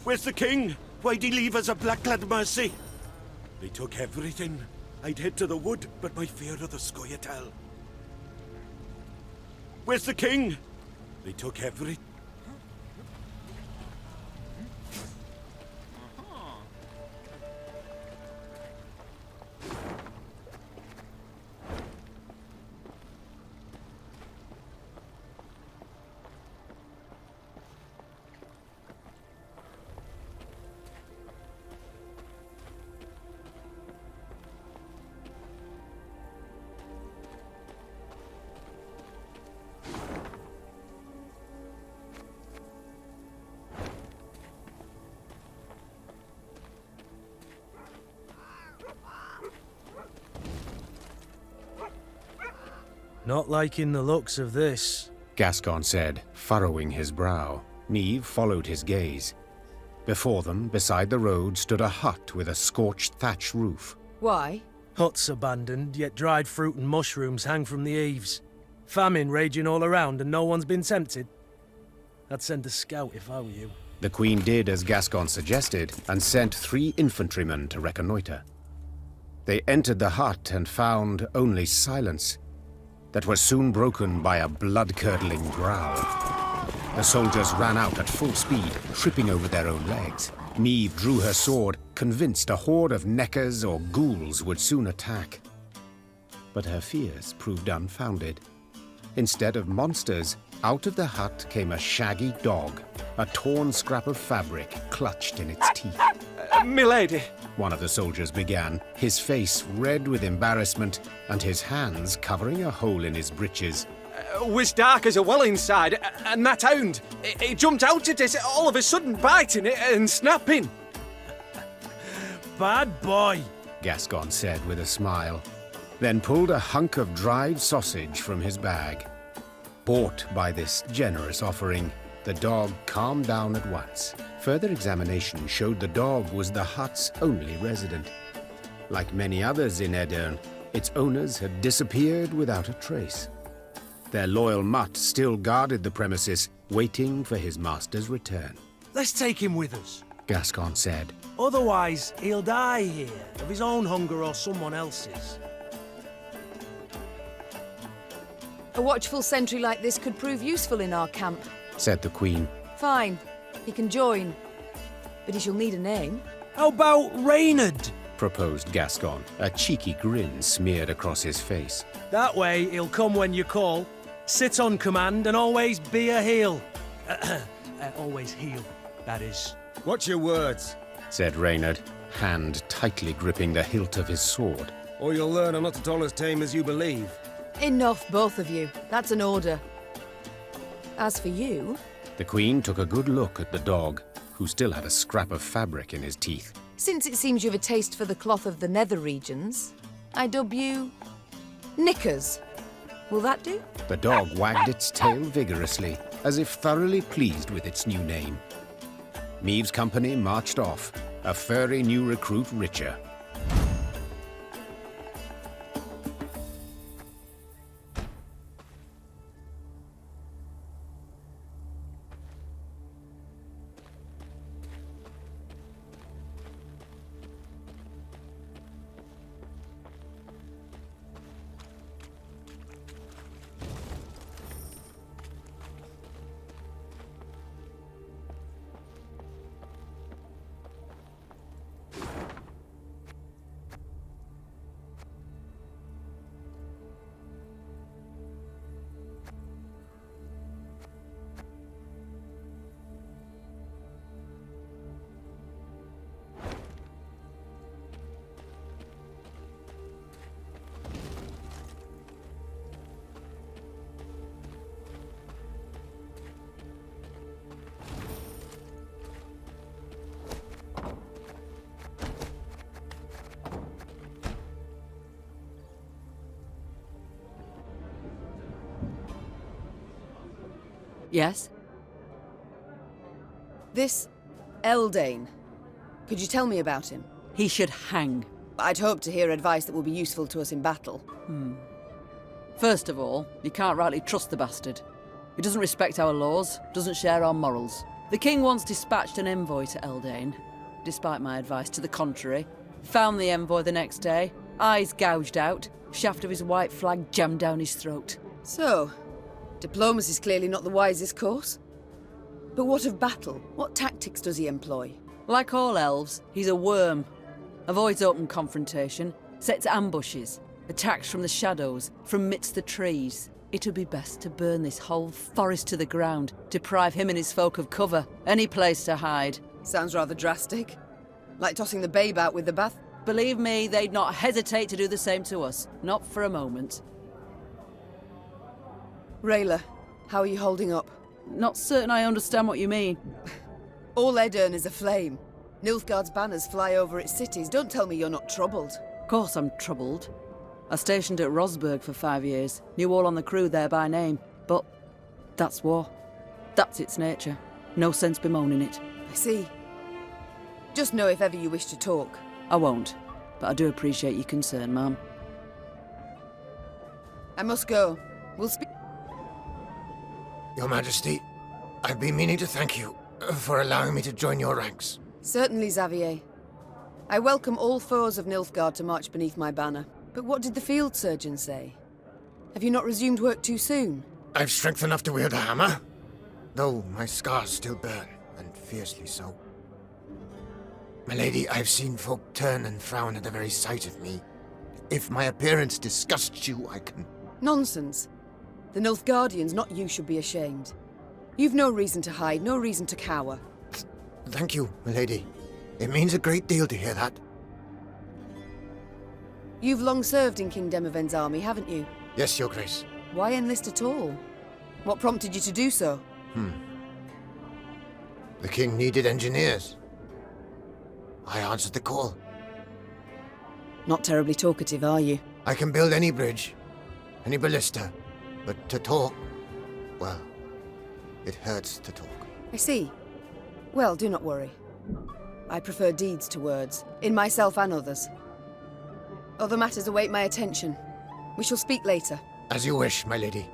Where's the king? Why'd he leave us a black lad mercy? They took everything. I'd head to the wood, but my fear of the Scoia'tael. Where's the king? They took everything. Not liking the looks of this, Gascon said, furrowing his brow. Niamh followed his gaze. Before them, beside the road, stood a hut with a scorched thatch roof. Why? Hut's abandoned, yet dried fruit and mushrooms hang from the eaves. Famine raging all around and no one's been tempted. I'd send a scout if I were you. The Queen did as Gascon suggested, and sent 3 infantrymen to reconnoitre. They entered the hut and found only silence, that was soon broken by a blood-curdling growl. The soldiers ran out at full speed, tripping over their own legs. Niamh drew her sword, convinced a horde of Knickers or ghouls would soon attack. But her fears proved unfounded. Instead of monsters, out of the hut came a shaggy dog, a torn scrap of fabric clutched in its teeth. Milady! One of the soldiers began, his face red with embarrassment and his hands covering a hole in his breeches. Was dark as a well inside, and that hound, it jumped out at us all of a sudden, biting it and snapping. Bad boy, Gascon said with a smile, then pulled a hunk of dried sausage from his bag. Bought by this generous offering, the dog calmed down at once. Further examination showed the dog was the hut's only resident. Like many others in Aedirn, its owners had disappeared without a trace. Their loyal mutt still guarded the premises, waiting for his master's return. Let's take him with us. Gascon said. Otherwise, he'll die here, of his own hunger or someone else's. A watchful sentry like this could prove useful in our camp, said the Queen. Fine, he can join. But he shall need a name. How about Reynard? Proposed Gascon, a cheeky grin smeared across his face. That way, he'll come when you call, sit on command, and always be a heel. Always heel, that is. Watch your words, said Reynard, hand tightly gripping the hilt of his sword. or you'll learn I'm not at all as tame as you believe. Enough, both of you. That's an order. As for you... The Queen took a good look at the dog, who still had a scrap of fabric in his teeth. Since it seems you have a taste for the cloth of the nether regions, I dub you... Knickers. Will that do? The dog wagged its tail vigorously, as if thoroughly pleased with its new name. Niamh's company marched off, a furry new recruit richer. Yes? This Eldane. Could you tell me about him? He should hang. I'd hoped to hear advice that will be useful to us in battle. First of all, you can't rightly trust the bastard. He doesn't respect our laws, doesn't share our morals. The king once dispatched an envoy to Eldane, despite my advice to the contrary. Found the envoy the next day, eyes gouged out, shaft of his white flag jammed down his throat. So, diplomacy's clearly not the wisest course. But what of battle? What tactics does he employ? Like all elves, he's a worm. Avoids open confrontation, sets ambushes, attacks from the shadows, from midst the trees. It would be best to burn this whole forest to the ground, deprive him and his folk of cover, any place to hide. Sounds rather drastic. Like tossing the babe out with the bath. Believe me, they'd not hesitate to do the same to us. Not for a moment. Rayla, how are you holding up? Not certain I understand what you mean. All Edirn is aflame. Nilfgaard's banners fly over its cities. Don't tell me you're not troubled. Of course I'm troubled. I stationed at Rosberg for 5 years. Knew all on the crew there by name. But that's war. That's its nature. No sense bemoaning it. I see. Just know if ever you wish to talk. I won't. But I do appreciate your concern, ma'am. I must go. We'll speak. Your Majesty, I've been meaning to thank you for allowing me to join your ranks. Certainly, Xavier. I welcome all foes of Nilfgaard to march beneath my banner. But what did the field surgeon say? Have you not resumed work too soon? I've strength enough to wield a hammer, though my scars still burn, and fiercely so. My lady, I've seen folk turn and frown at the very sight of me. If my appearance disgusts you, I can... Nonsense. The Nilfgaardians, not you, should be ashamed. You've no reason to hide, no reason to cower. Thank you, my lady. It means a great deal to hear that. You've long served in King Demoven's army, haven't you? Yes, Your Grace. Why enlist at all? What prompted you to do so? The king needed engineers. I answered the call. Not terribly talkative, are you? I can build any bridge, any ballista, but to talk, well, it hurts to talk. I see. Well, do not worry. I prefer deeds to words, in myself and others. Other matters await my attention. We shall speak later. As you wish, my lady.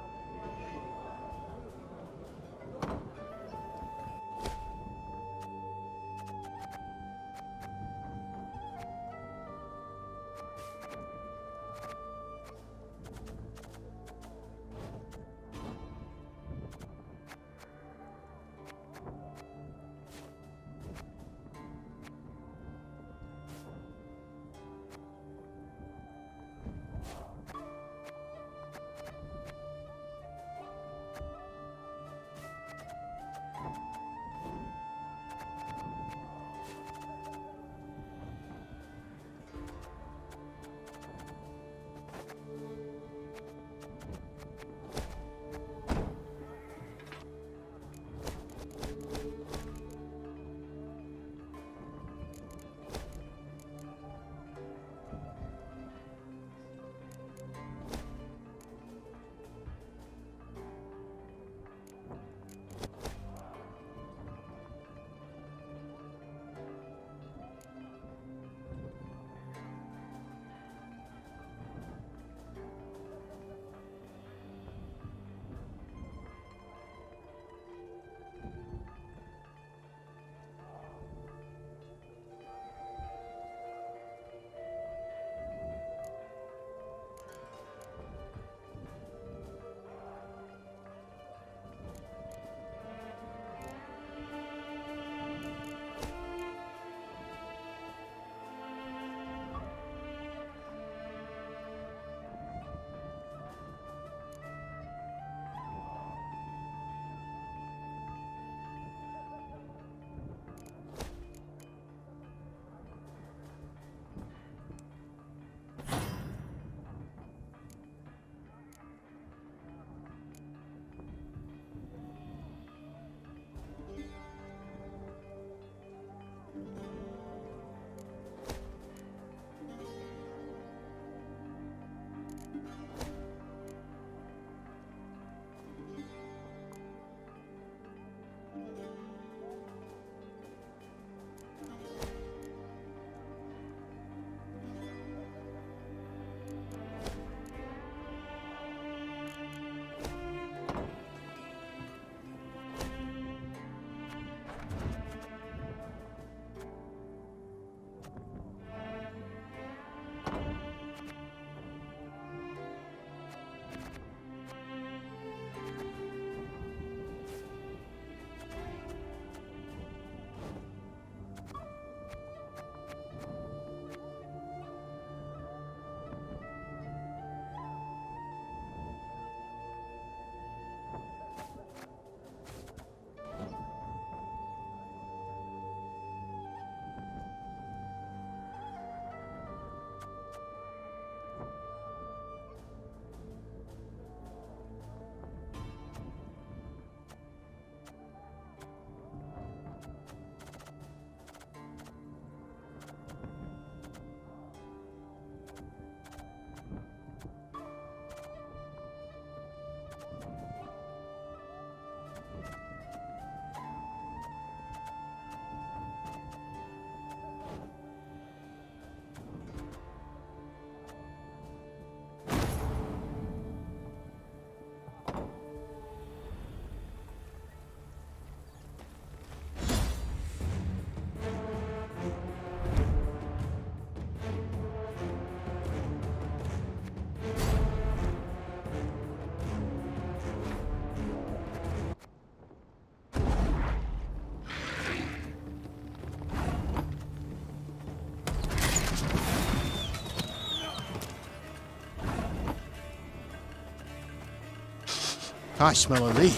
I smell a leak.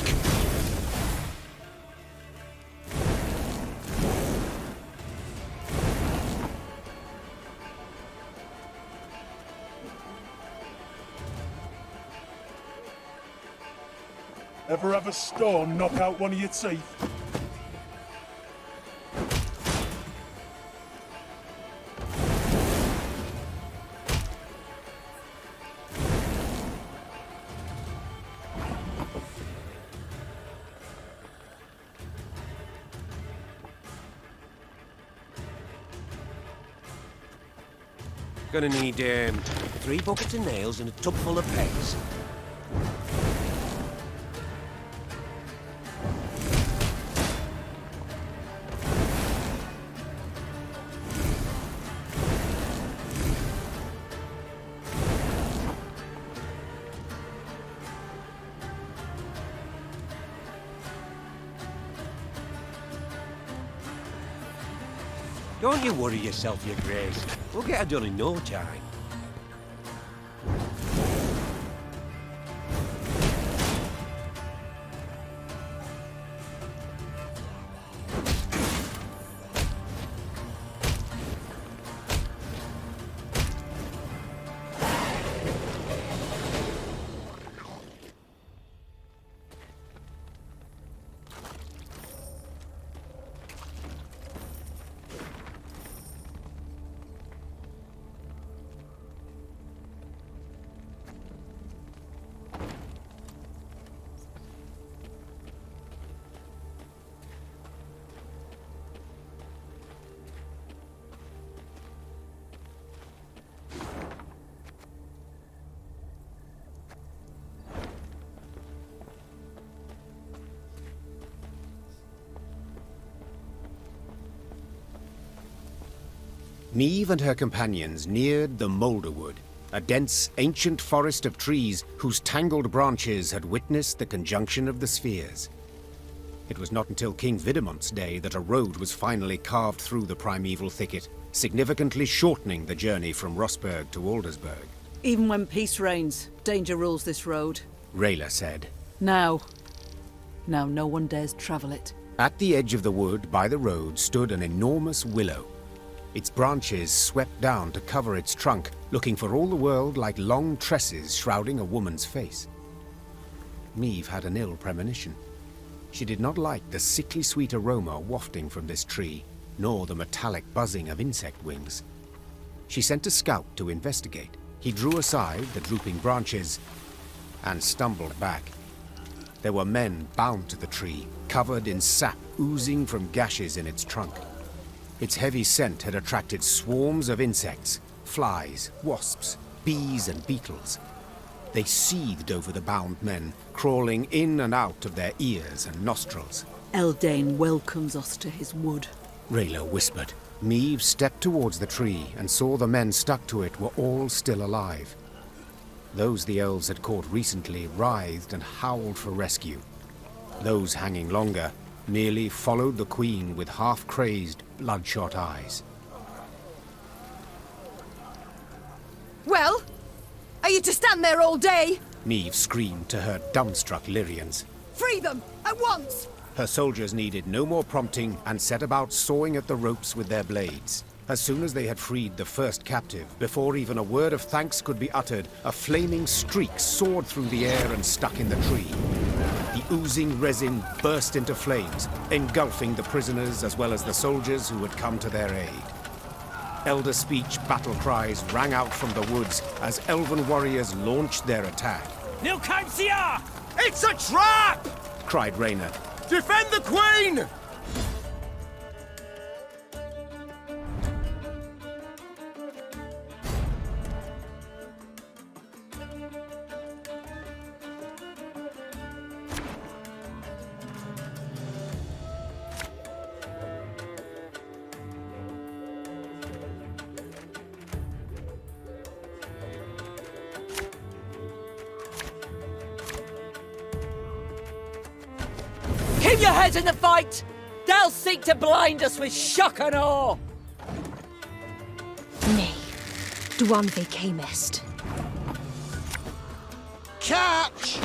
Ever have a stone knock out one of your teeth? Gonna need 3 buckets of nails and a tub full of pegs. Don't you worry yourself, your grace. We'll get her done in no time. Niamh and her companions neared the Moulderwood, a dense, ancient forest of trees whose tangled branches had witnessed the conjunction of the spheres. It was not until King Vidamont's day that a road was finally carved through the primeval thicket, significantly shortening the journey from Rossburg to Aldersburg. Even when peace reigns, danger rules this road. Rayla said. Now no one dares travel it. At the edge of the wood by the road stood an enormous willow. Its branches swept down to cover its trunk, looking for all the world like long tresses shrouding a woman's face. Niamh had an ill premonition. She did not like the sickly sweet aroma wafting from this tree, nor the metallic buzzing of insect wings. She sent a scout to investigate. He drew aside the drooping branches and stumbled back. There were men bound to the tree, covered in sap oozing from gashes in its trunk. Its heavy scent had attracted swarms of insects, flies, wasps, bees and beetles. They seethed over the bound men, crawling in and out of their ears and nostrils. Eldain welcomes us to his wood, Rayla whispered. Niamh stepped towards the tree and saw the men stuck to it were all still alive. Those the elves had caught recently writhed and howled for rescue. Those hanging longer merely followed the queen with half-crazed, bloodshot eyes. Well? Are you to stand there all day? Niamh screamed to her dumbstruck Lyrians. Free them! At once! Her soldiers needed no more prompting and set about sawing at the ropes with their blades. As soon as they had freed the first captive, before even a word of thanks could be uttered, a flaming streak soared through the air and stuck in the tree. The oozing resin burst into flames, engulfing the prisoners as well as the soldiers who had come to their aid. Elder speech battle cries rang out from the woods as elven warriors launched their attack. It's a trap! Cried Rayna. Defend the Queen! Keep your heads in the fight! They'll seek to blind us with shock and awe! Nay, Dwan vi camest. Catch!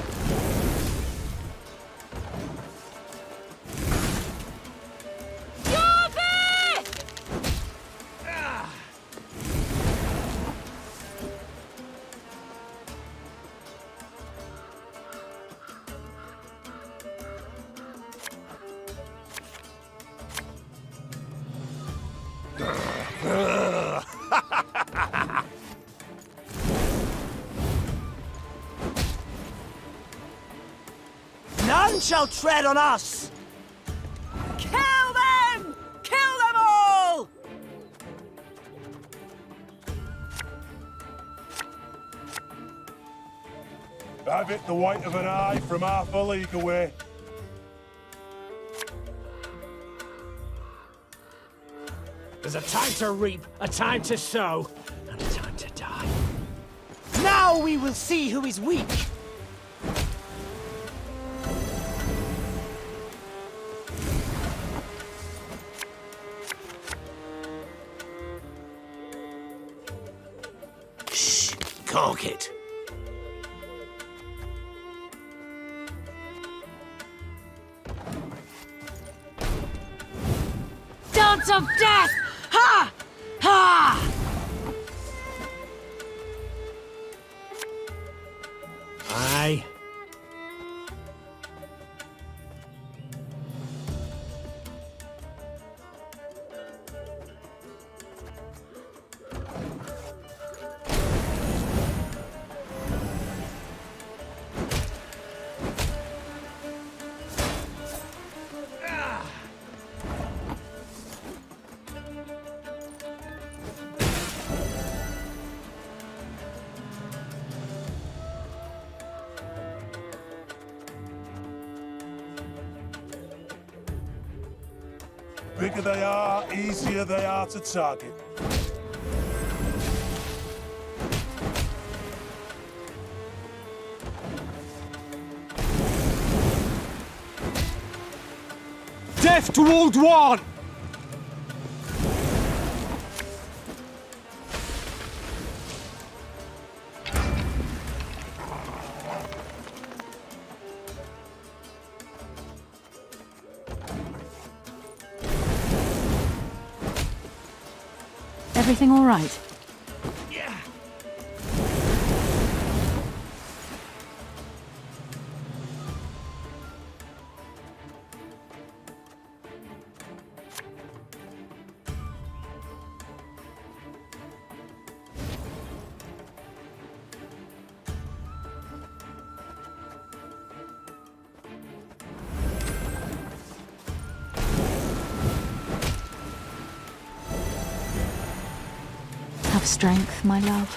shall tread on us! Kill them! Kill them all! Have it the white of an eye from half a league away. There's a time to reap, a time to sow, and a time to die. Now we will see who is weak! Shh! Cork it! Dance of death! Ha! Ha! Aye. Bigger they are, easier they are to target. Death to Old One! Everything all right? Have strength, my love.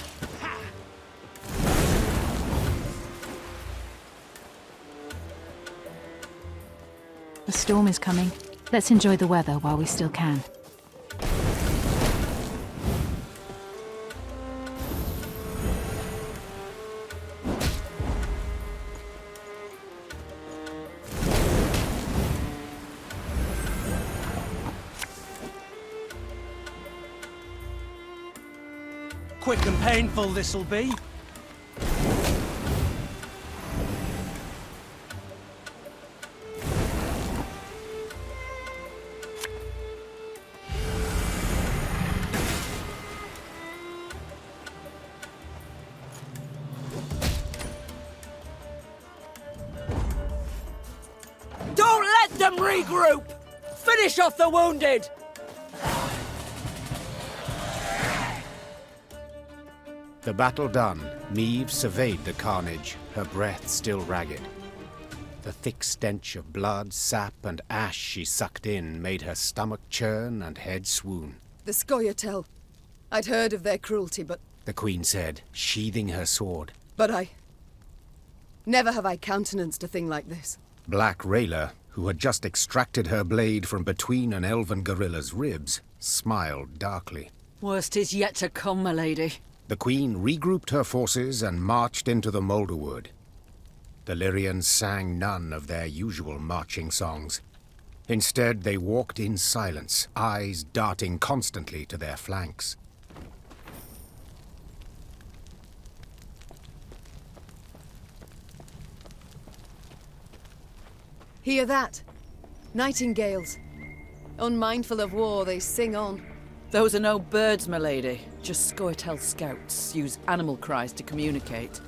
The storm is coming. Let's enjoy the weather while we still can. Quick and painful this'll be. Don't let them regroup! Finish off the wounded! The battle done, Neve surveyed the carnage, her breath still ragged. The thick stench of blood, sap, and ash she sucked in made her stomach churn and head swoon. The Scoia'tael. I'd heard of their cruelty, but... The Queen said, sheathing her sword. But I... Never have I countenanced a thing like this. Black Rayla, who had just extracted her blade from between an elven gorilla's ribs, smiled darkly. Worst is yet to come, my lady. The Queen regrouped her forces and marched into the Moulderwood. The Lyrians sang none of their usual marching songs. Instead, they walked in silence, eyes darting constantly to their flanks. Hear that? Nightingales. Unmindful of war, they sing on. Those are no birds, my lady. Just Scoia'tael scouts use animal cries to communicate.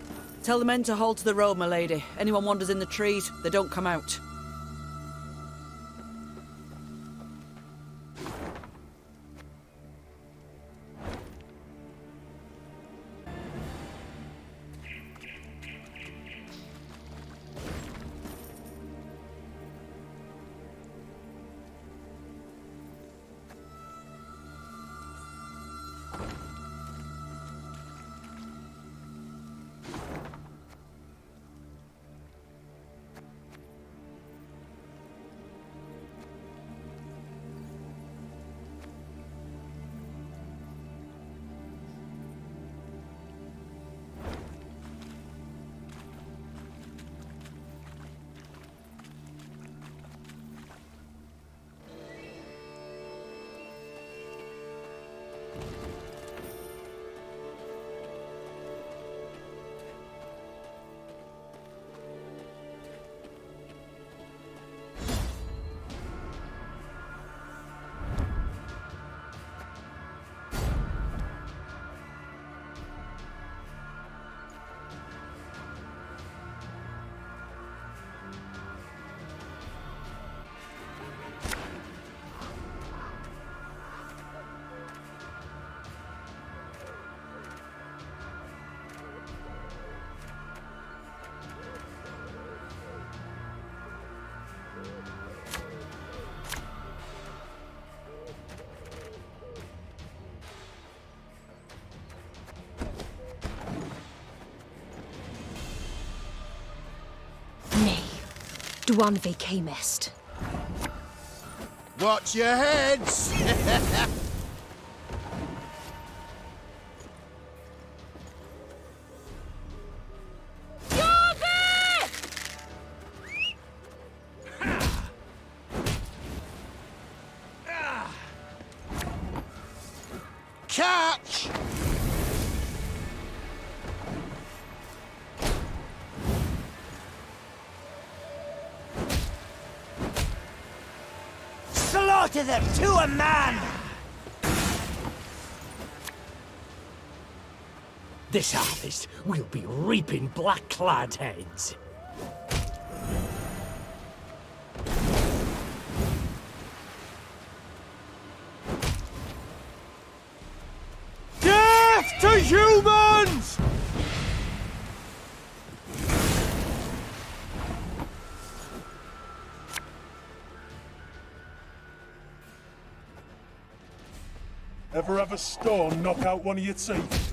Tell the men to hold to the road, my lady. Anyone wanders in the trees, they don't come out. Dwanve camest. Watch your heads! Catch! Slaughter them to a man! This harvest, we'll be reaping black-clad heads. Death to humans! Ever have a stone knock out one of your teeth?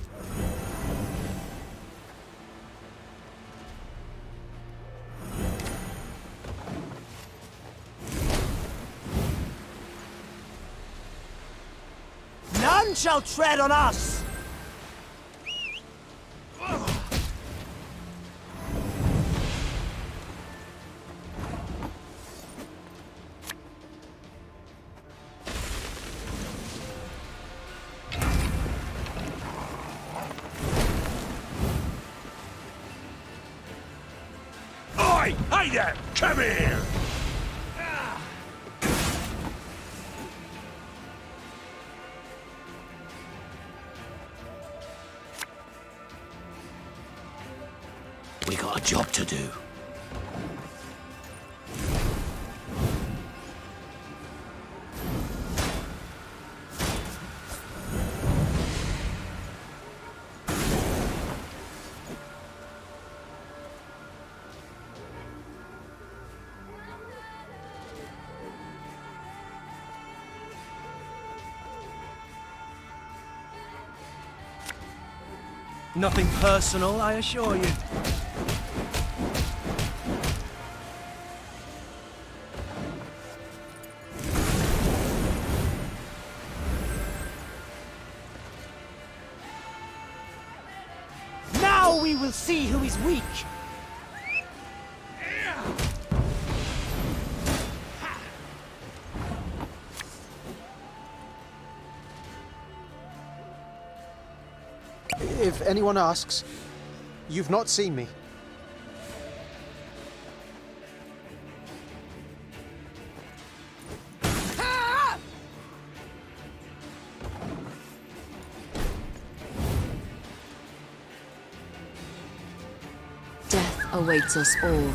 None shall tread on us! Oi! Hey there! Come here! We got a job to do. Nothing personal, I assure you. Now we will see who is weak! If anyone asks, you've not seen me. Death awaits us all.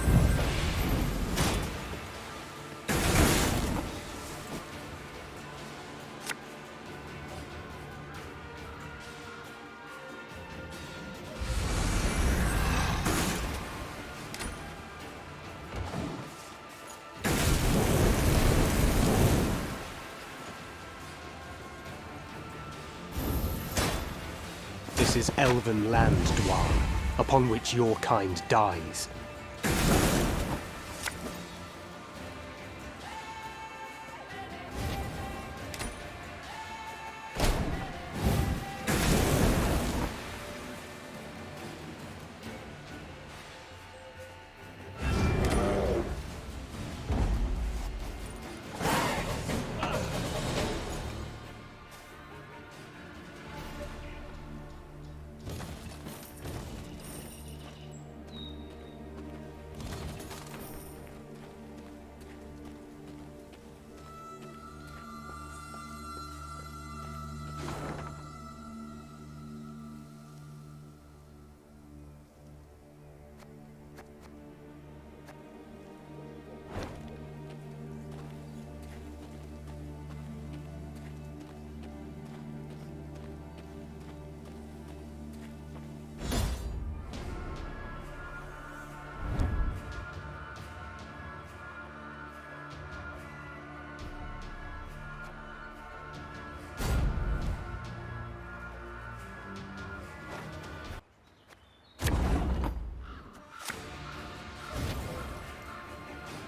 This is elven land, Dwan, upon which your kind dies.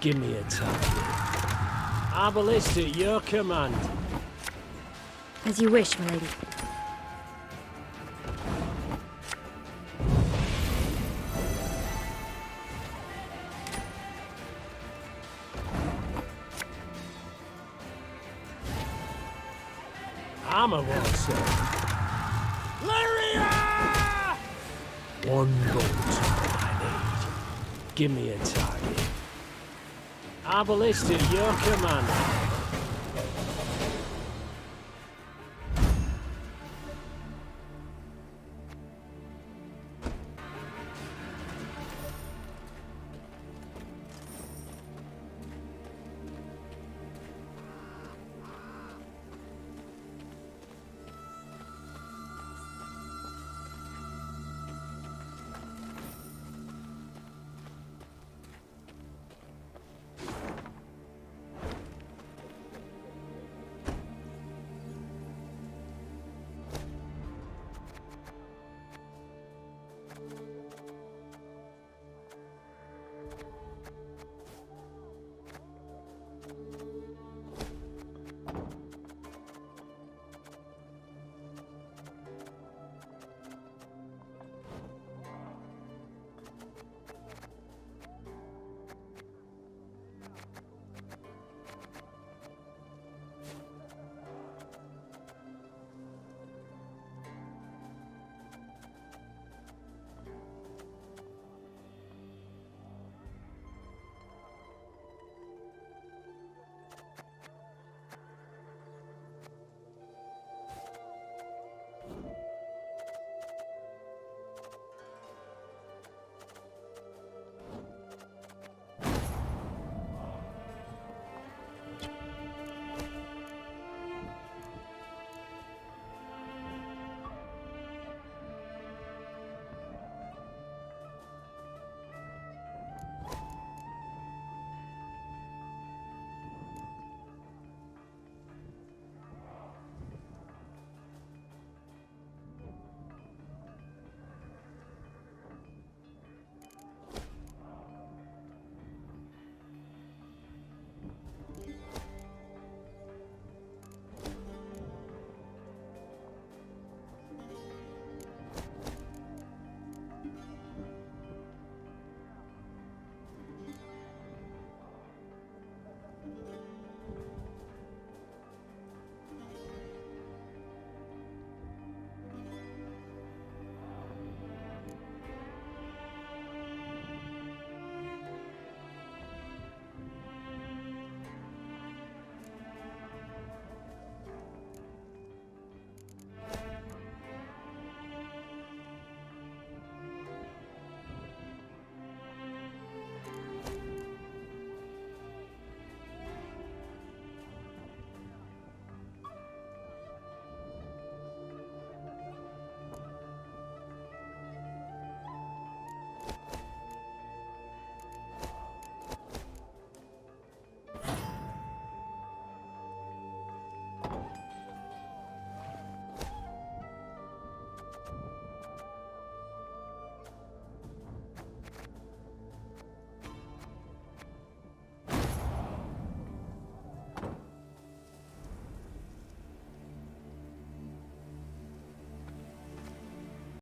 Give me a target. Arbalist at your command. As you wish, milady. Armor won't sir. Lyria! One bolt I need. Give me a target. Arbalist at your command.